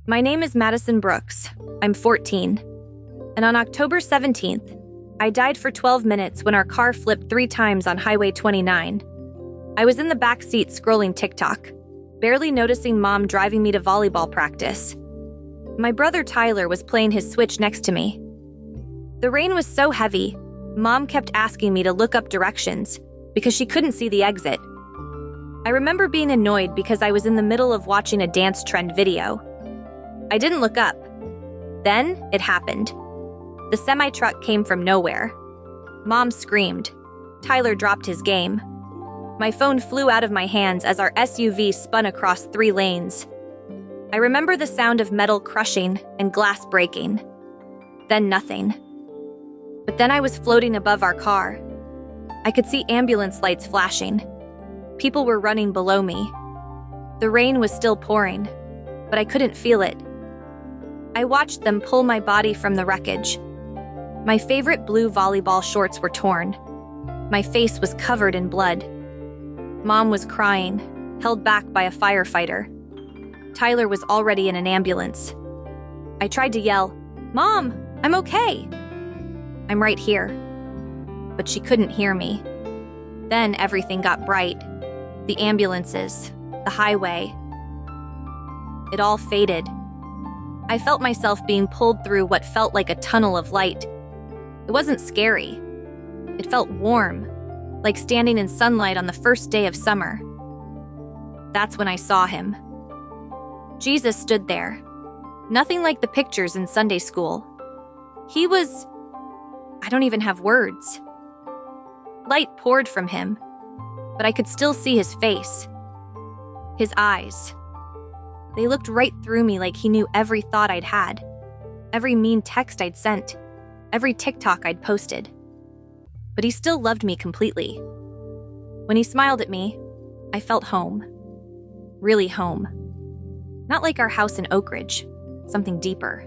My name is Madison Brooks. I'm 14. And on October 17th, I died for 12 minutes when our car flipped 3 times on Highway 29. I was in the back seat scrolling TikTok, barely noticing Mom driving me to volleyball practice. My brother Tyler was playing his Switch next to me. The rain was so heavy, Mom kept asking me to look up directions because she couldn't see the exit. I remember being annoyed because I was in the middle of watching a dance trend video. I didn't look up. Then it happened. The semi-truck came from nowhere. Mom screamed. Tyler dropped his game. My phone flew out of my hands as our SUV spun across 3 lanes. I remember the sound of metal crushing and glass breaking. Then nothing. But then I was floating above our car. I could see ambulance lights flashing. People were running below me. The rain was still pouring, but I couldn't feel it. I watched them pull my body from the wreckage. My favorite blue volleyball shorts were torn. My face was covered in blood. Mom was crying, held back by a firefighter. Tyler was already in an ambulance. I tried to yell, "Mom, I'm okay. I'm right here." But she couldn't hear me. Then everything got bright. The ambulances, the highway. It all faded. I felt myself being pulled through what felt like a tunnel of light. It wasn't scary. It felt warm, like standing in sunlight on the first day of summer. That's when I saw him. Jesus stood there. Nothing like the pictures in Sunday school. He was... I don't even have words. Light poured from him, but I could still see his face. His eyes. They looked right through me like he knew every thought I'd had, every mean text I'd sent, every TikTok I'd posted. But he still loved me completely. When he smiled at me, I felt home. Really home. Not like our house in Oak Ridge, something deeper.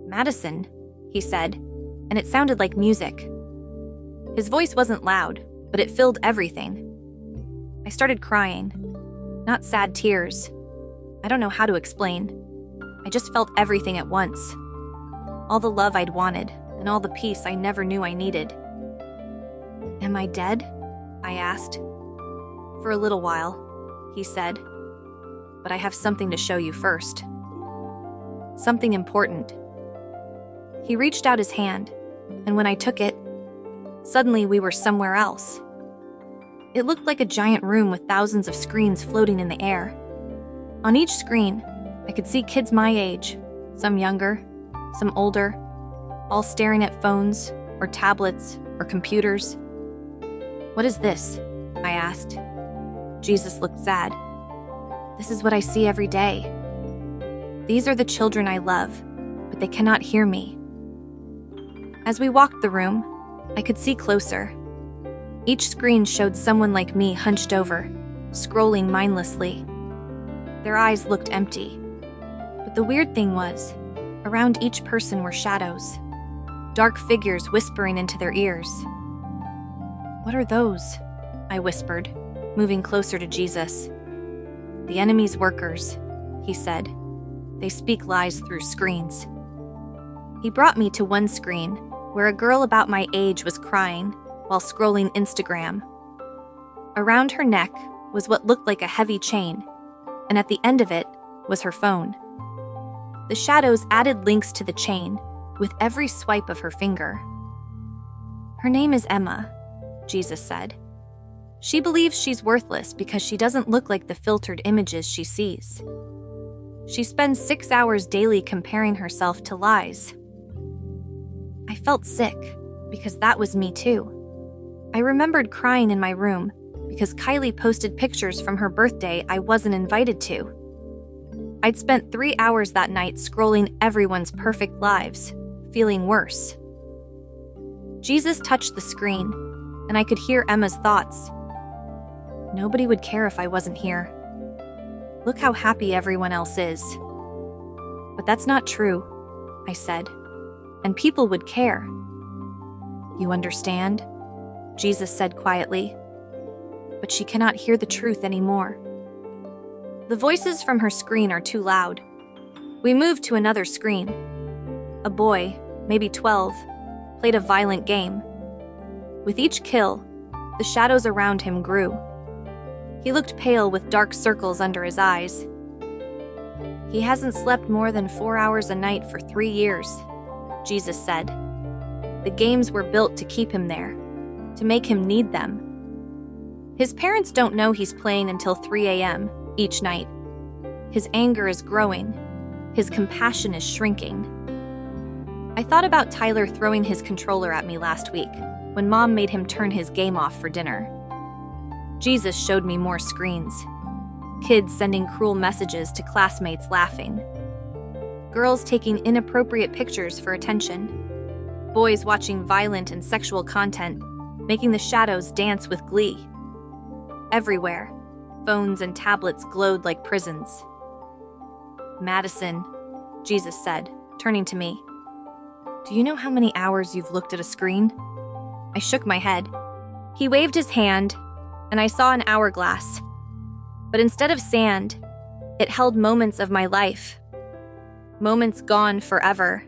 "Madison," he said, and it sounded like music. His voice wasn't loud, but it filled everything. I started crying. Not sad tears. I don't know how to explain. I just felt everything at once. All the love I'd wanted, and all the peace I never knew I needed. "Am I dead?" I asked. "For a little while," he said. "But I have something to show you first. Something important." He reached out his hand, and when I took it, suddenly we were somewhere else. It looked like a giant room with thousands of screens floating in the air. On each screen, I could see kids my age, some younger, some older, all staring at phones or tablets or computers. "What is this?" I asked. Jesus looked sad. "This is what I see every day. These are the children I love, but they cannot hear me." As we walked the room, I could see closer. Each screen showed someone like me hunched over, scrolling mindlessly. Their eyes looked empty. But the weird thing was, around each person were shadows, dark figures whispering into their ears. "What are those?" I whispered, moving closer to Jesus. "The enemy's workers," he said. "They speak lies through screens." He brought me to one screen, where a girl about my age was crying while scrolling Instagram. Around her neck was what looked like a heavy chain, and at the end of it was her phone. The shadows added links to the chain with every swipe of her finger. "Her name is Emma," Jesus said. "She believes she's worthless because she doesn't look like the filtered images she sees. She spends 6 hours daily comparing herself to lies." I felt sick because that was me too. I remembered crying in my room because Kylie posted pictures from her birthday I wasn't invited to. I'd spent 3 hours that night scrolling everyone's perfect lives, feeling worse. Jesus touched the screen, and I could hear Emma's thoughts. "Nobody would care if I wasn't here. Look how happy everyone else is." "But that's not true," I said, "and people would care." "You understand?" Jesus said quietly. "But she cannot hear the truth anymore. The voices from her screen are too loud. We moved to another screen. A boy, maybe 12, played a violent game. With each kill, the shadows around him grew. He looked pale with dark circles under his eyes. He hasn't slept more than 4 hours a night for 3 years, Jesus said. The games were built to keep him there, to make him need them. His parents don't know he's playing until 3 a.m. each night. His anger is growing. His compassion is shrinking. I thought about Tyler throwing his controller at me last week when Mom made him turn his game off for dinner. Jesus showed me more screens. Kids sending cruel messages to classmates laughing. Girls taking inappropriate pictures for attention. Boys watching violent and sexual content, making the shadows dance with glee. Everywhere, phones and tablets glowed like prisons. Madison, Jesus said, turning to me. Do you know how many hours you've looked at a screen? I shook my head. He waved his hand, and I saw an hourglass. But instead of sand, it held moments of my life. Moments gone forever.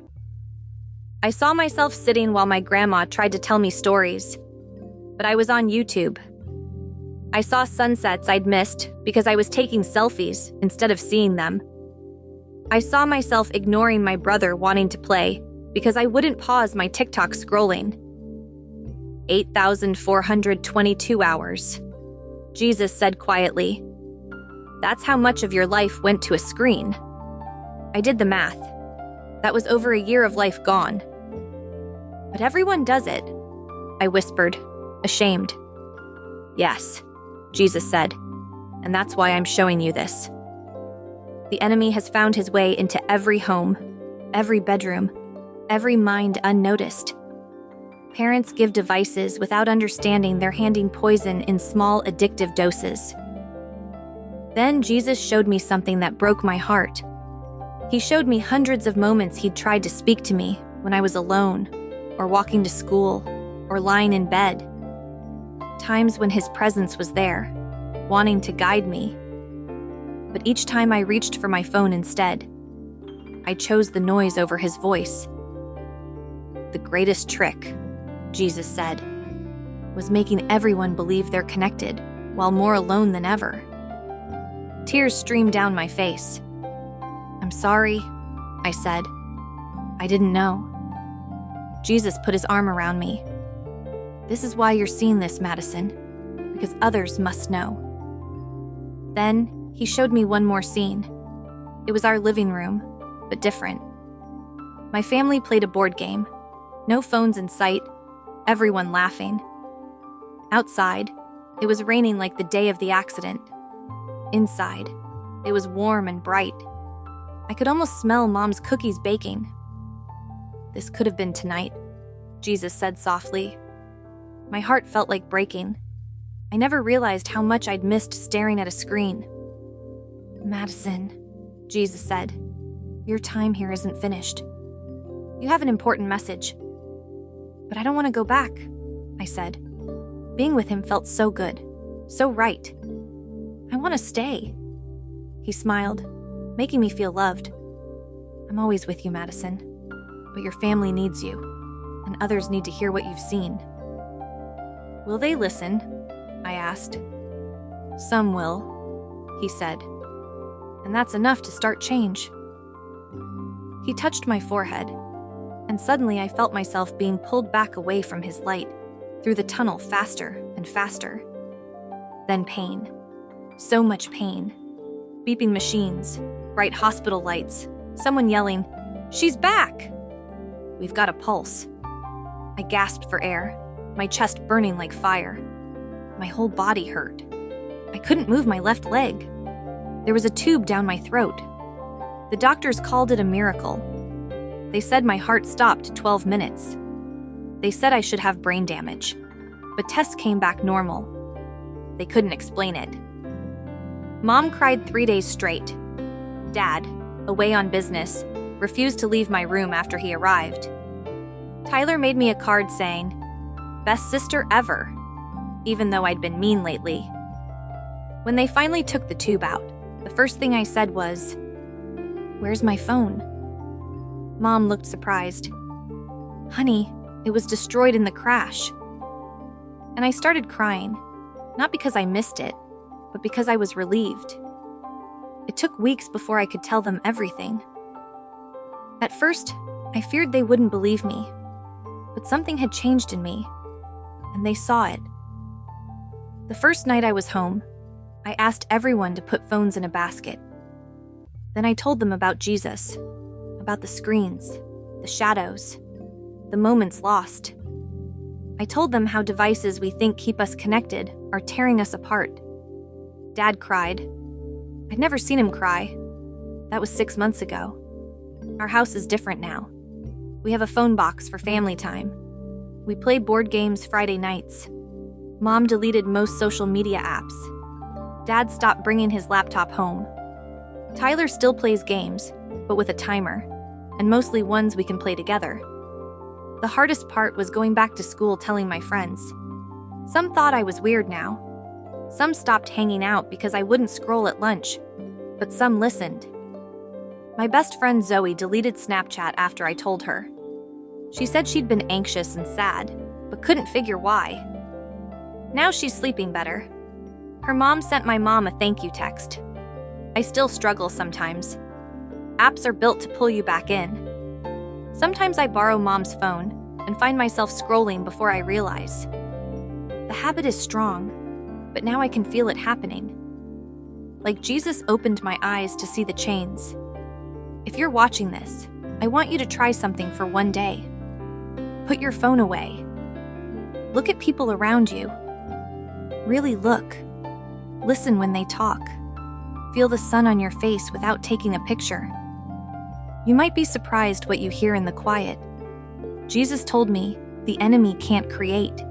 I saw myself sitting while my grandma tried to tell me stories, but I was on YouTube. I saw sunsets I'd missed because I was taking selfies instead of seeing them. I saw myself ignoring my brother wanting to play because I wouldn't pause my TikTok scrolling. 8,422 hours. Jesus said quietly. That's how much of your life went to a screen. I did the math. That was over a year of life gone. But everyone does it, I whispered, ashamed. Yes, Jesus said, and that's why I'm showing you this. The enemy has found his way into every home, every bedroom, every mind unnoticed. Parents give devices without understanding they're handing poison in small, addictive doses. Then Jesus showed me something that broke my heart. He showed me hundreds of moments he'd tried to speak to me when I was alone, or walking to school, or lying in bed. Times when his presence was there, wanting to guide me. But each time I reached for my phone instead, I chose the noise over his voice. The greatest trick, Jesus said, was making everyone believe they're connected, while more alone than ever. Tears streamed down my face. I'm sorry, I said. I didn't know. Jesus put his arm around me. This is why you're seeing this, Madison, because others must know. Then he showed me one more scene. It was our living room, but different. My family played a board game. No phones in sight, everyone laughing. Outside, it was raining like the day of the accident. Inside, it was warm and bright. I could almost smell Mom's cookies baking. This could have been tonight, Jesus said softly. My heart felt like breaking. I never realized how much I'd missed staring at a screen. Madison, Jesus said, your time here isn't finished. You have an important message. But I don't want to go back, I said. Being with him felt so good, so right. I want to stay. He smiled, making me feel loved. I'm always with you, Madison. But your family needs you, and others need to hear what you've seen. Will they listen? I asked. Some will, he said. And that's enough to start change. He touched my forehead, and suddenly I felt myself being pulled back away from his light, through the tunnel faster and faster. Then pain. So much pain. Beeping machines, bright hospital lights, someone yelling, "She's back!" We've got a pulse. I gasped for air, my chest burning like fire. My whole body hurt. I couldn't move my left leg. There was a tube down my throat. The doctors called it a miracle. They said my heart stopped 12 minutes. They said I should have brain damage, but tests came back normal. They couldn't explain it. Mom cried 3 days straight. Dad, away on business, refused to leave my room after he arrived. Tyler made me a card saying, "Best sister ever," even though I'd been mean lately. When they finally took the tube out, the first thing I said was, Where's my phone? Mom looked surprised. Honey, it was destroyed in the crash. And I started crying, not because I missed it, but because I was relieved. It took weeks before I could tell them everything. At first, I feared they wouldn't believe me, but something had changed in me, and they saw it. The first night I was home, I asked everyone to put phones in a basket. Then I told them about Jesus, about the screens, the shadows, the moments lost. I told them how devices we think keep us connected are tearing us apart. Dad cried. I'd never seen him cry. That was 6 months ago. Our house is different now. We have a phone box for family time. We play board games Friday nights. Mom deleted most social media apps. Dad stopped bringing his laptop home. Tyler still plays games, but with a timer, and mostly ones we can play together. The hardest part was going back to school telling my friends. Some thought I was weird now. Some stopped hanging out because I wouldn't scroll at lunch, but some listened. My best friend Zoe deleted Snapchat after I told her. She said she'd been anxious and sad, but couldn't figure why. Now she's sleeping better. Her mom sent my mom a thank you text. I still struggle sometimes. Apps are built to pull you back in. Sometimes I borrow Mom's phone and find myself scrolling before I realize. The habit is strong, but now I can feel it happening. Like Jesus opened my eyes to see the chains. If you're watching this, I want you to try something for one day. Put your phone away. Look at people around you. Really look. Listen when they talk. Feel the sun on your face without taking a picture. You might be surprised what you hear in the quiet. Jesus told me the enemy can't create.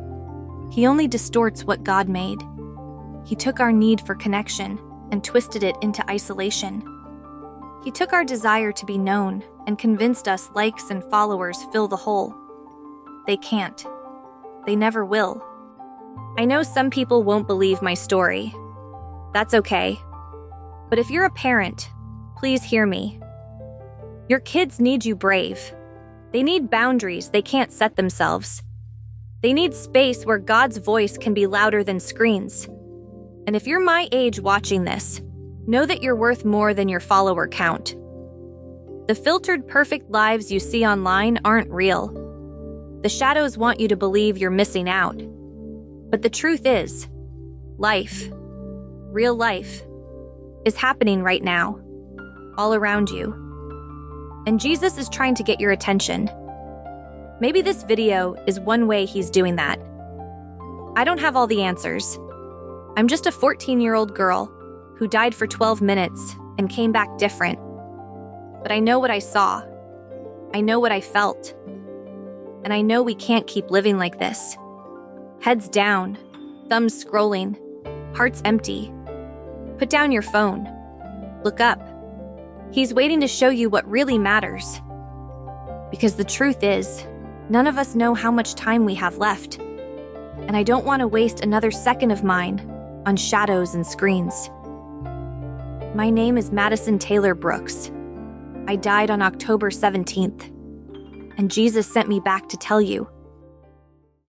He only distorts what God made. He took our need for connection and twisted it into isolation. He took our desire to be known and convinced us likes and followers fill the hole. They can't. They never will. I know some people won't believe my story. That's okay. But if you're a parent, please hear me. Your kids need you brave. They need boundaries they can't set themselves. They need space where God's voice can be louder than screens. And if you're my age watching this, know that you're worth more than your follower count. The filtered perfect lives you see online aren't real. The shadows want you to believe you're missing out. But the truth is, life, real life, is happening right now, all around you. And Jesus is trying to get your attention. Maybe this video is one way he's doing that. I don't have all the answers. I'm just a 14-year-old girl who died for 12 minutes and came back different. But I know what I saw. I know what I felt. And I know we can't keep living like this. Heads down, thumbs scrolling, hearts empty. Put down your phone. Look up. He's waiting to show you what really matters. Because the truth is, none of us know how much time we have left. And I don't want to waste another second of mine on shadows and screens. My name is Madison Taylor Brooks. I died on October 17th. And Jesus sent me back to tell you,